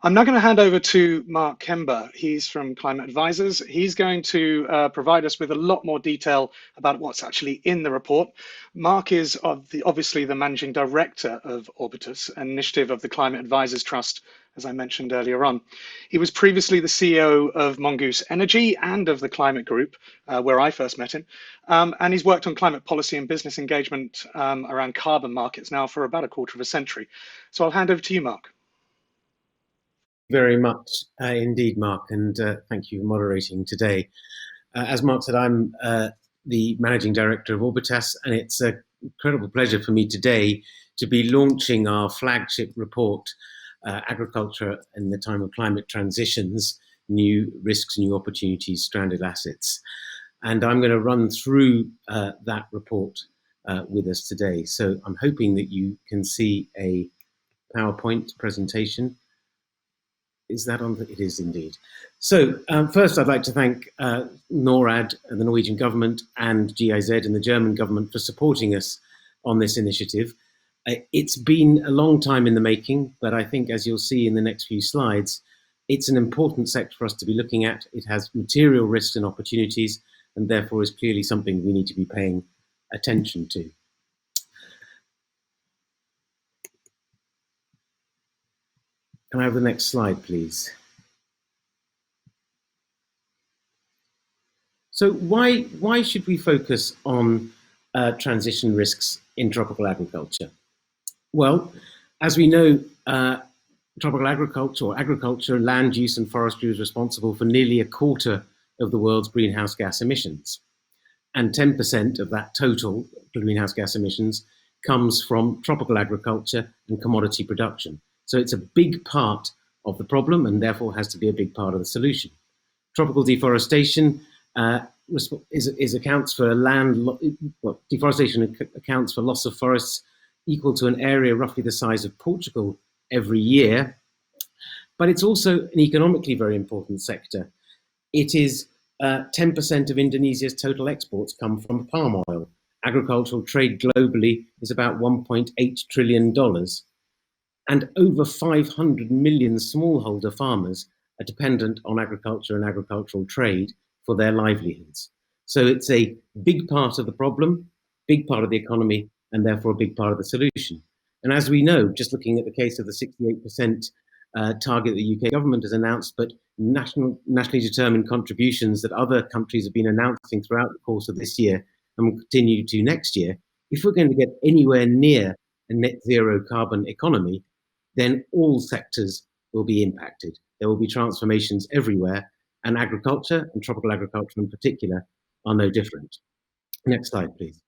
I'm now going to hand over to Mark Kenber. He's from Climate Advisors. He's going to provide us with a lot more detail about what's actually in the report. Mark is obviously the managing director of Orbitas, an initiative of the Climate Advisors Trust, as I mentioned earlier on. He was previously the CEO of Mongoose Energy and of the Climate Group, where I first met him. And he's worked on climate policy and business engagement around carbon markets now for about a quarter of a century. So I'll hand over to you, Mark. Very much indeed, Mark, and thank you for moderating today. As Mark said, I'm the Managing Director of Orbitas, and it's an incredible pleasure for me today to be launching our flagship report, Agriculture in the Time of Climate Transitions, New Risks, New Opportunities, Stranded Assets. And I'm going to run through that report with us today. So I'm hoping that you can see a PowerPoint presentation. Is that on? It is indeed. So first, I'd like to thank NORAD, the Norwegian government, and GIZ and the German government for supporting us on this initiative. It's been a long time in the making, but I think, as you'll see in the next few slides, it's an important sector for us to be looking at. It has material risks and opportunities, and therefore is clearly something we need to be paying attention to. Can I have the next slide, please? So why should we focus on transition risks in tropical agriculture? Well, as we know, tropical agriculture, or agriculture, land use and forestry is responsible for nearly a quarter of the world's greenhouse gas emissions. And 10% of that total greenhouse gas emissions comes from tropical agriculture and commodity production. So it's a big part of the problem and therefore has to be a big part of the solution. Tropical deforestation accounts for deforestation accounts for loss of forests equal to an area roughly the size of Portugal every year. But it's also an economically very important sector. It is 10% of Indonesia's total exports come from palm oil. Agricultural trade globally is about $1.8 trillion. And over 500 million smallholder farmers are dependent on agriculture and agricultural trade for their livelihoods. So it's a big part of the problem, big part of the economy, and therefore a big part of the solution. And as we know, just looking at the case of the 68% target the UK government has announced, but nationally determined contributions that other countries have been announcing throughout the course of this year and will continue to next year, if we're going to get anywhere near a net zero carbon economy, then all sectors will be impacted. There will be transformations everywhere, and agriculture, and tropical agriculture in particular, are no different. Next slide, please.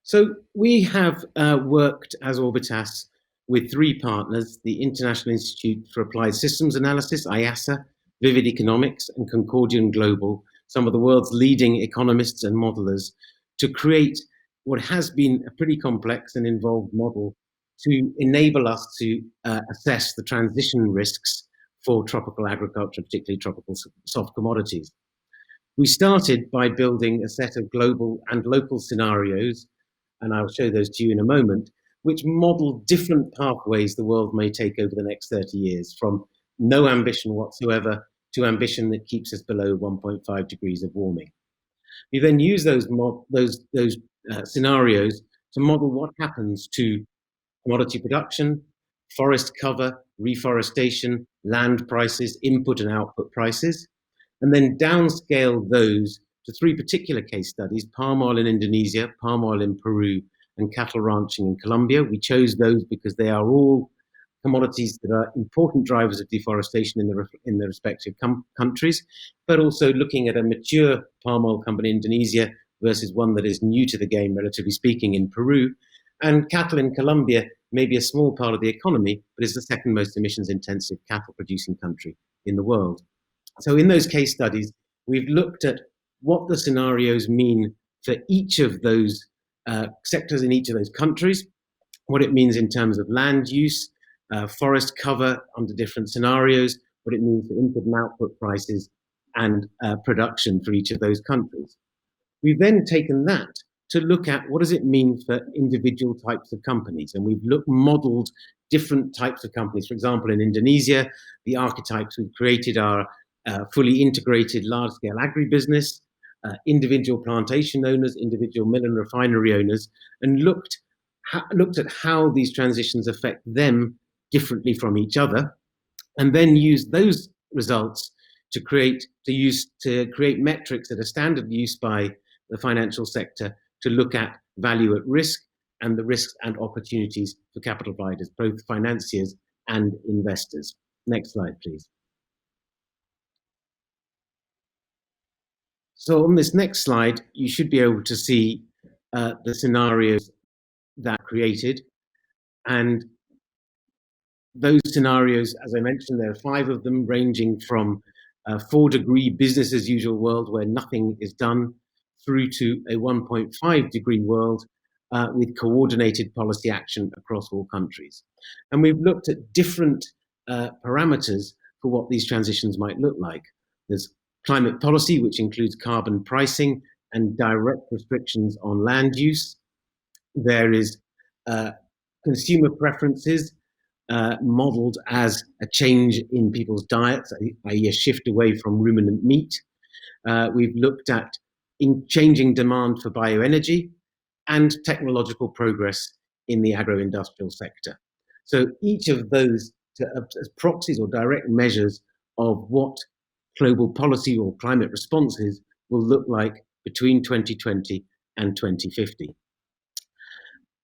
So we have worked as Orbitas with three partners, the International Institute for Applied Systems Analysis, IASA, Vivid Economics, and Concordian Global, some of the world's leading economists and modelers, to create what has been a pretty complex and involved model to enable us to assess the transition risks for tropical agriculture, particularly tropical soft commodities. We started by building a set of global and local scenarios, and I'll show those to you in a moment, which model different pathways the world may take over the next 30 years, from no ambition whatsoever to ambition that keeps us below 1.5 degrees of warming. We then use those scenarios to model what happens to commodity production, forest cover, reforestation, land prices, input and output prices, and then downscale those to three particular case studies: palm oil in Indonesia, palm oil in Peru, and cattle ranching in Colombia. We chose those because they are all commodities that are important drivers of deforestation in the respective countries, but also looking at a mature palm oil company in Indonesia versus one that is new to the game, relatively speaking, in Peru. And cattle in Colombia may be a small part of the economy, but is the second most emissions-intensive cattle-producing country in the world. So in those case studies, we've looked at what the scenarios mean for each of those sectors in each of those countries, what it means in terms of land use, forest cover under different scenarios, what it means for input and output prices, and production for each of those countries. We've then taken that to look at what does it mean for individual types of companies. And we've modeled different types of companies. For example, in Indonesia, the archetypes we've created are fully integrated large-scale agribusiness, individual plantation owners, individual mill and refinery owners, and looked at how these transitions affect them differently from each other, and then used those results to create metrics that are standard use by the financial sector to look at value at risk and the risks and opportunities for capital providers, both financiers and investors. Next slide, please. So on this next slide, you should be able to see the scenarios that are created. And those scenarios, as I mentioned, there are 5 of them, ranging from a 4-degree business as usual world where nothing is done, through to a 1.5-degree world with coordinated policy action across all countries. And we've looked at different parameters for what these transitions might look like. There's climate policy, which includes carbon pricing and direct restrictions on land use. There is consumer preferences, modeled as a change in people's diets, i.e. a shift away from ruminant meat. We've looked at changing demand for bioenergy and technological progress in the agro-industrial sector. So each of those as proxies or direct measures of what global policy or climate responses will look like between 2020 and 2050.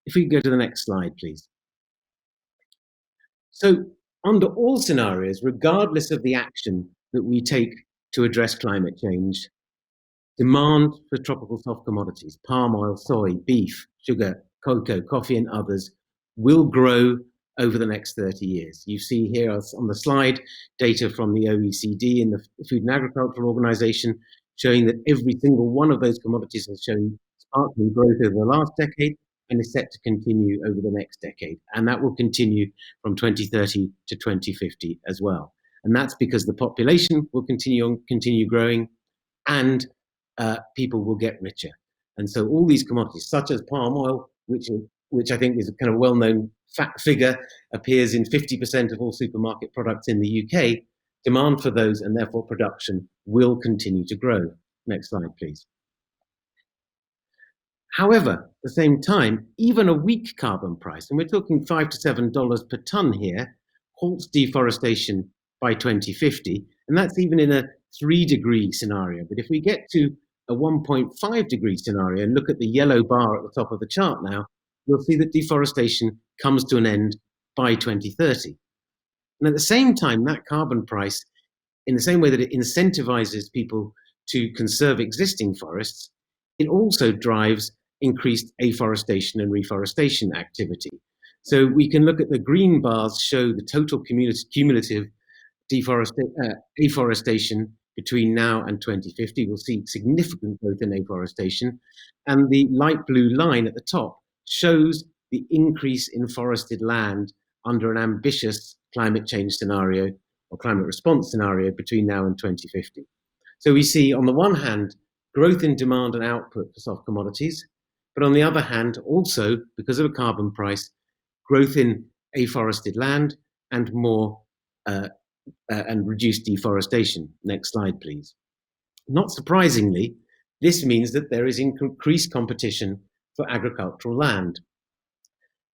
If we go to the next slide, please. So under all scenarios, regardless of the action that we take to address climate change, demand for tropical soft commodities, palm oil, soy, beef, sugar, cocoa, coffee, and others will grow over the next 30 years. You see here on the slide data from the OECD and the Food and Agriculture Organization showing that every single one of those commodities has shown sparkling growth over the last decade and is set to continue over the next decade. And that will continue from 2030 to 2050 as well. And that's because the population will continue growing and people will get richer. And so all these commodities, such as palm oil, which I think is a kind of well-known figure, appears in 50% of all supermarket products in the UK, demand for those and therefore production will continue to grow. Next slide, please. However, at the same time, even a weak carbon price, and we're talking $5 to $7 per ton here, halts deforestation by 2050, and that's even in a 3-degree scenario. But if we get to a 1.5-degree scenario and look at the yellow bar at the top of the chart now, you'll see that deforestation comes to an end by 2030. And at the same time, that carbon price, in the same way that it incentivizes people to conserve existing forests, it also drives increased afforestation and reforestation activity. So we can look at the green bars show the total cumulative afforestation between now and 2050. We'll see significant growth in afforestation. And the light blue line at the top shows the increase in forested land under an ambitious climate change scenario or climate response scenario between now and 2050. So we see, on the one hand, growth in demand and output for soft commodities, but on the other hand, also, because of a carbon price, growth in afforested land and more and reduced deforestation. Next slide, please. Not surprisingly, this means that there is increased competition for agricultural land.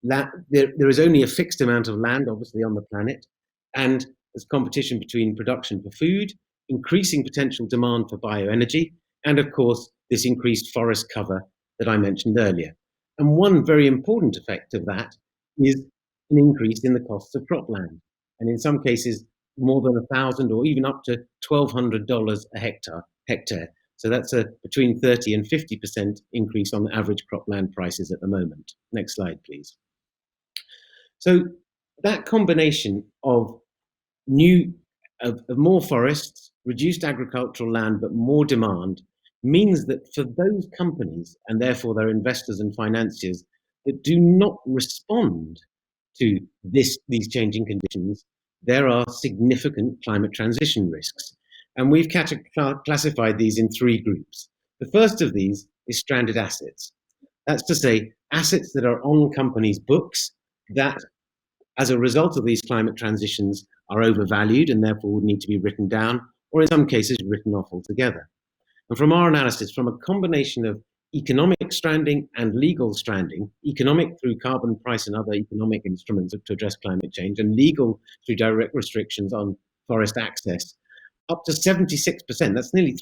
There is only a fixed amount of land, obviously, on the planet, and there's competition between production for food, increasing potential demand for bioenergy, and of course, this increased forest cover that I mentioned earlier. And one very important effect of that is an increase in the costs of cropland, and in some cases, more than $1,000 or even up to $1,200 a hectare. So that's a between 30 and 50% increase on the average cropland prices at the moment. Next slide, please. So that combination of more forests, reduced agricultural land, but more demand means that for those companies, and therefore their investors and financiers, that do not respond to these changing conditions, there are significant climate transition risks. And we've classified these in 3 groups. The first of these is stranded assets. That's to say, assets that are on companies' books that, as a result of these climate transitions, are overvalued and therefore would need to be written down, or in some cases, written off altogether. And from our analysis, from a combination of economic stranding and legal stranding, economic through carbon price and other economic instruments to address climate change, and legal through direct restrictions on forest access, up to 76%, that's nearly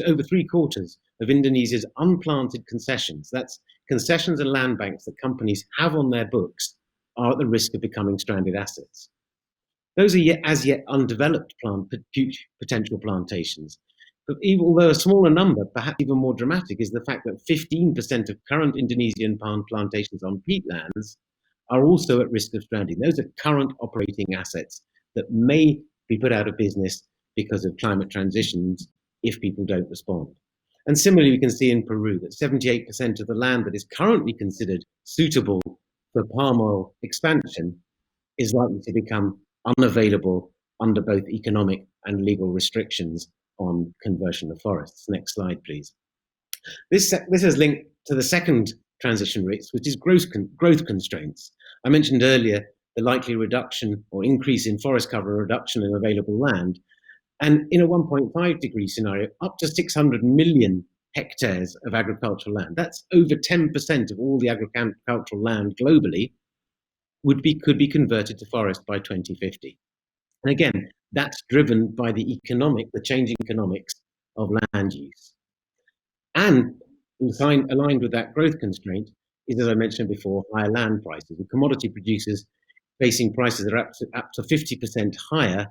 over three quarters of Indonesia's unplanted concessions, that's concessions and land banks that companies have on their books, are at the risk of becoming stranded assets. Those are as yet undeveloped potential plantations. But although a smaller number, perhaps even more dramatic, is the fact that 15% of current Indonesian palm plantations on peatlands are also at risk of stranding. Those are current operating assets that may be put out of business because of climate transitions if people don't respond. And similarly, we can see in Peru that 78% of the land that is currently considered suitable for palm oil expansion is likely to become unavailable under both economic and legal restrictions on conversion of forests. Next slide, please. This is linked to the second transition risk, which is growth constraints. I mentioned earlier the likely reduction or increase in forest cover, reduction in available land. And in a 1.5 degree scenario, up to 600 million hectares of agricultural land, that's over 10% of all the agricultural land globally, could be converted to forest by 2050. And again, that's driven by the changing economics of land use. And aligned with that growth constraint is, as I mentioned before, higher land prices, with commodity producers facing prices that are up to 50% higher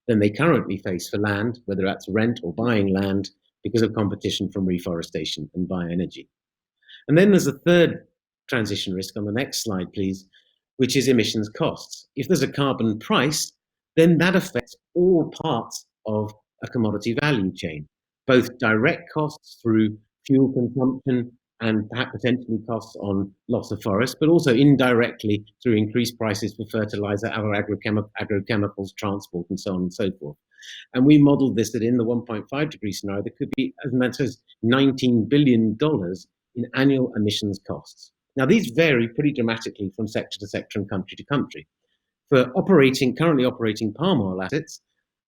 than they currently face for land, whether that's rent or buying land, because of competition from reforestation and bioenergy. And then there's a third transition risk on the next slide, please, which is emissions costs. If there's a carbon price, then that affects all parts of a commodity value chain, both direct costs through fuel consumption and perhaps potentially costs on loss of forest, but also indirectly through increased prices for fertilizer, other agrochemicals, transport, and so on and so forth. And we modeled this that in the 1.5 degree scenario, there could be as much as $19 billion in annual emissions costs. Now, these vary pretty dramatically from sector to sector and country to country. For currently operating palm oil assets,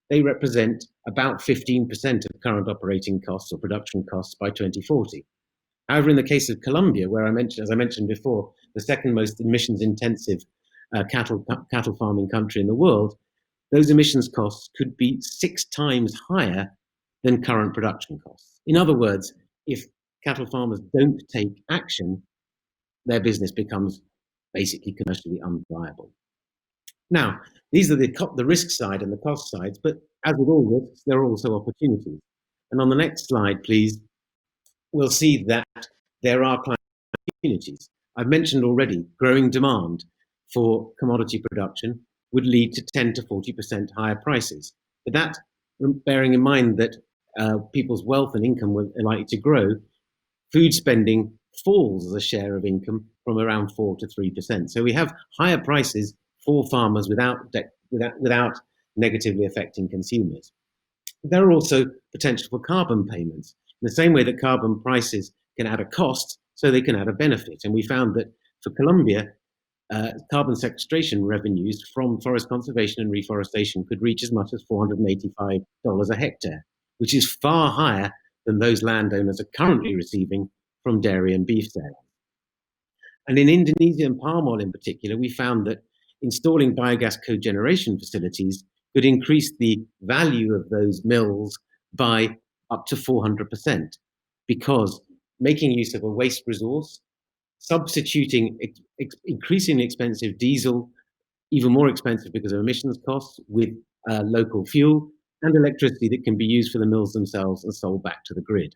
they represent about 15% of current operating costs or production costs by 2040. However, in the case of Colombia, where as I mentioned before, the second most emissions-intensive cattle farming country in the world, those emissions costs could be 6 times higher than current production costs. In other words, if cattle farmers don't take action, their business becomes basically commercially unviable. Now, these are the risk side and the cost sides, but as with all risks, there are also opportunities. And on the next slide, please, we'll see that there are climate opportunities. I've mentioned already growing demand for commodity production would lead to 10 to 40% higher prices. But that, bearing in mind that people's wealth and income are likely to grow, food spending falls as a share of income from around 4 to 3%. So we have higher prices for farmers without negatively affecting consumers. There are also potential for carbon payments, in the same way that carbon prices can add a cost, so they can add a benefit. And we found that for Colombia, carbon sequestration revenues from forest conservation and reforestation could reach as much as $485 a hectare, which is far higher than those landowners are currently receiving from dairy and beef sales. And in Indonesia and palm oil in particular, we found that installing biogas cogeneration facilities could increase the value of those mills by up to 400%, because making use of a waste resource, substituting increasingly expensive diesel, even more expensive because of emissions costs, with local fuel and electricity that can be used for the mills themselves and sold back to the grid.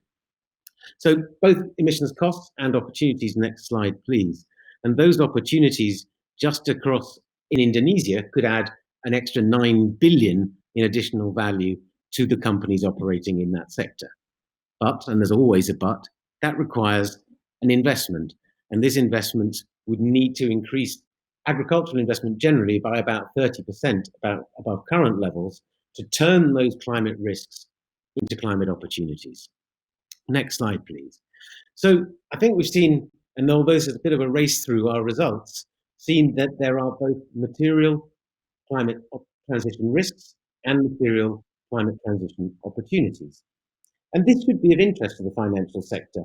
So both emissions costs and opportunities. Next slide, please. And those opportunities just across in Indonesia could add an extra 9 billion in additional value to the companies operating in that sector. But, and there's always a but, that requires an investment. And this investment would need to increase agricultural investment generally by about 30% above current levels to turn those climate risks into climate opportunities. Next slide, please. So I think we've seen And although this is a bit of a race through our results, seen that there are both material climate transition risks and material climate transition opportunities. And this should be of interest to the financial sector.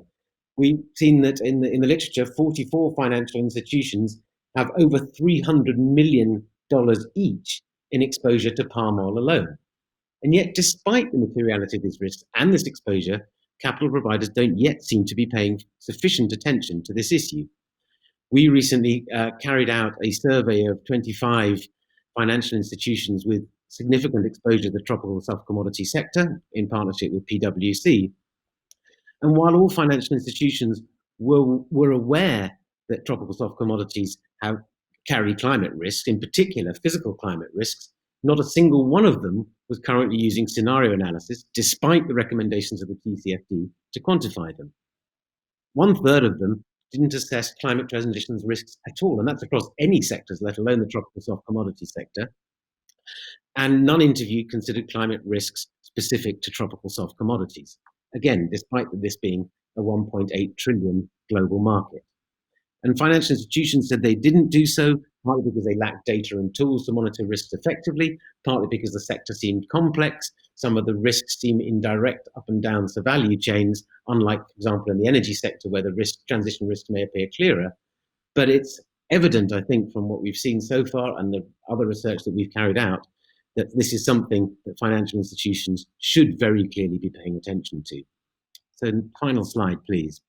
We've seen that in the literature, 44 financial institutions have over $300 million each in exposure to palm oil alone. And yet, despite the materiality of these risks and this exposure, capital providers don't yet seem to be paying sufficient attention to this issue. We recently carried out a survey of 25 financial institutions with significant exposure to the tropical soft commodity sector in partnership with PwC. And while all financial institutions were aware that tropical soft commodities carry climate risks, in particular physical climate risks, not a single one of them was currently using scenario analysis, despite the recommendations of the TCFD, to quantify them. 1/3 of them didn't assess climate transition's risks at all, and that's across any sectors, let alone the tropical soft commodity sector. And none interviewed considered climate risks specific to tropical soft commodities. Again, despite this being a 1.8 trillion global market. And financial institutions said they didn't do so, partly because they lacked data and tools to monitor risks effectively, partly because the sector seemed complex. Some of the risks seem indirect up and down the value chains, unlike, for example, in the energy sector, where the transition risks may appear clearer. But it's evident, I think, from what we've seen so far and the other research that we've carried out, that this is something that financial institutions should very clearly be paying attention to. So, final slide, please.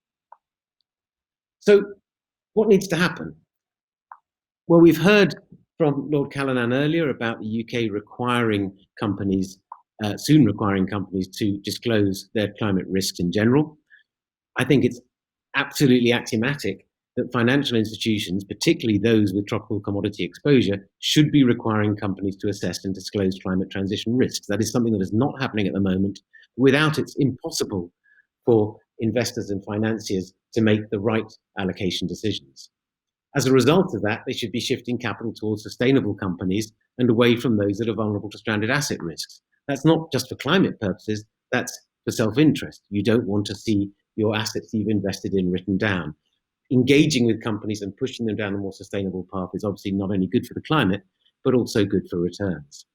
So, what needs to happen? Well, we've heard from Lord Callanan earlier about the UK requiring companies, soon requiring companies to disclose their climate risks in general. I think it's absolutely axiomatic that financial institutions, particularly those with tropical commodity exposure, should be requiring companies to assess and disclose climate transition risks. That is something that is not happening at the moment. Without it, it's impossible for investors and financiers to make the right allocation decisions. As a result of that, they should be shifting capital towards sustainable companies and away from those that are vulnerable to stranded asset risks. That's not just for climate purposes, that's for self-interest. You don't want to see your assets you've invested in written down. Engaging with companies and pushing them down a more sustainable path is obviously not only good for the climate, but also good for returns.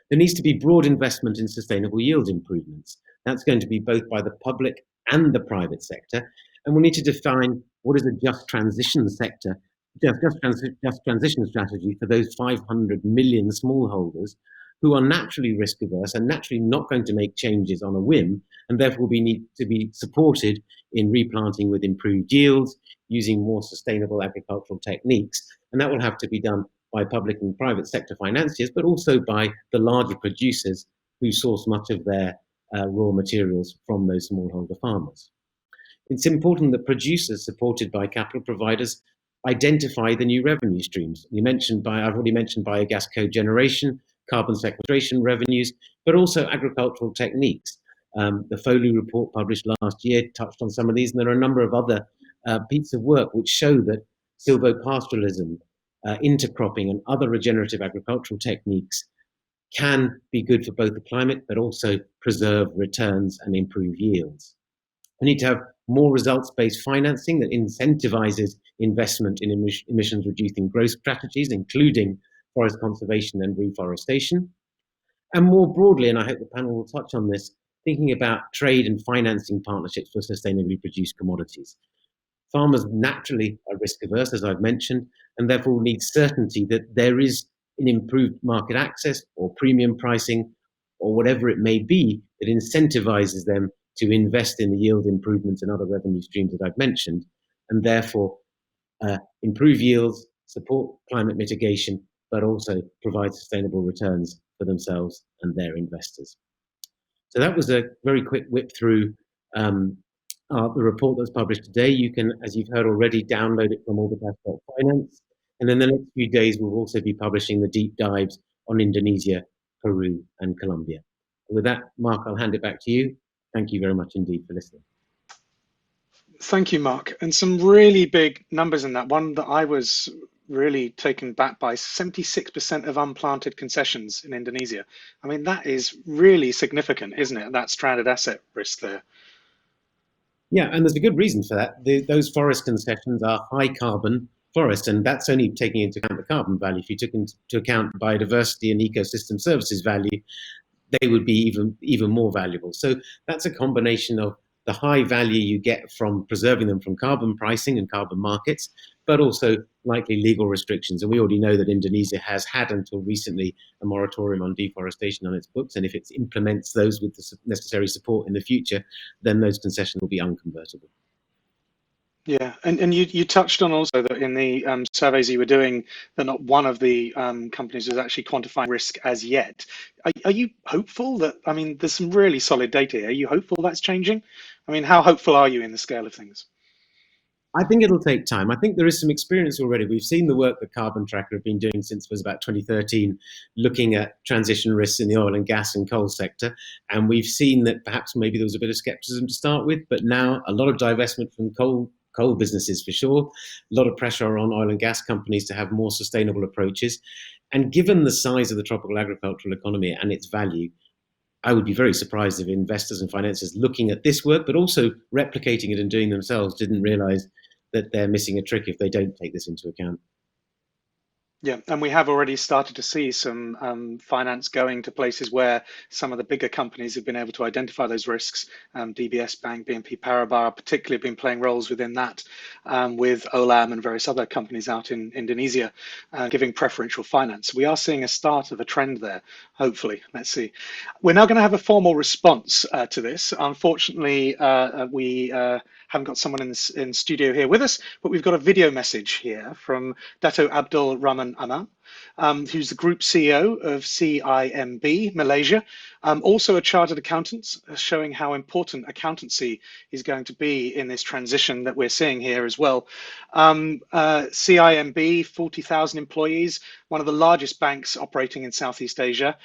There needs to be broad investment in sustainable yield improvements. That's going to be both by the public and the private sector. And we need to define what is a just transition sector, just transition strategy for those 500 million smallholders who are naturally risk averse and naturally not going to make changes on a whim, and therefore we need to be supported in replanting with improved yields, using more sustainable agricultural techniques. And that will have to be done by public and private sector financiers, but also by the larger producers who source much of their raw materials from those smallholder farmers. It's important that producers supported by capital providers identify the new revenue streams. I've already mentioned biogas cogeneration, carbon sequestration revenues, but also agricultural techniques. The Foley report published last year touched on some of these, and there are a number of other pieces of work which show that silvopastoralism, intercropping, and other regenerative agricultural techniques can be good for both the climate, but also preserve returns and improve yields. We need to have more results-based financing that incentivizes investment in emissions-reducing growth strategies, including forest conservation and reforestation. And more broadly, and I hope the panel will touch on this, thinking about trade and financing partnerships for sustainably produced commodities. Farmers naturally are risk averse, as I've mentioned, and therefore need certainty that there is an improved market access or premium pricing or whatever it may be that incentivizes them to invest in the yield improvements and other revenue streams that I've mentioned, and therefore improve yields, support climate mitigation, but also provide sustainable returns for themselves and their investors. So that was a very quick whip through the report that's published today. You can, as you've heard already, download it from Orbitas.finance. And in the next few days, we'll also be publishing the deep dives on Indonesia, Peru, and Colombia. With that, Mark, I'll hand it back to you. Thank you very much indeed for listening. Thank you, Mark. And some really big numbers in that. One that I was really taken back by, 76% of unplanted concessions in Indonesia. I mean, that is really significant, isn't it? That stranded asset risk there. Yeah, and there's a good reason for that. Those forest concessions are high carbon forests, and that's only taking into account the carbon value. If you took into account biodiversity and ecosystem services value, they would be even more valuable. So that's a combination of the high value you get from preserving them from carbon pricing and carbon markets, but also likely legal restrictions. And we already know that Indonesia has had until recently a moratorium on deforestation on its books. And if it implements those with the necessary support in the future, then those concessions will be unconvertible. Yeah, and you touched on also that in the surveys you were doing, that not one of the companies was actually quantifying risk as yet. Are you hopeful that, I mean, there's some really solid data here. Are you hopeful that's changing? I mean, how hopeful are you in the scale of things? I think it'll take time. I think there is some experience already. We've seen the work that Carbon Tracker have been doing since it was about 2013, looking at transition risks in the oil and gas and coal sector. And we've seen that perhaps maybe there was a bit of skepticism to start with, but now a lot of divestment from coal businesses for sure, a lot of pressure on oil and gas companies to have more sustainable approaches. And given the size of the tropical agricultural economy and its value, I would be very surprised if investors and financiers looking at this work, but also replicating it and doing themselves, didn't realize that they're missing a trick if they don't take this into account. Yeah, and we have already started to see some finance going to places where some of the bigger companies have been able to identify those risks. DBS Bank, BNP Paribas, particularly have been playing roles within that, with Olam and various other companies out in Indonesia, giving preferential finance. We are seeing a start of a trend there, hopefully. Let's see. We're now going to have a formal response to this. Unfortunately, we haven't got someone in studio here with us, but we've got a video message here from Dato Abdul Rahman Aman, who's the Group CEO of CIMB Malaysia, also a chartered accountant, showing how important accountancy is going to be in this transition that we're seeing here as well. CIMB, 40,000 employees, one of the largest banks operating in Southeast Asia.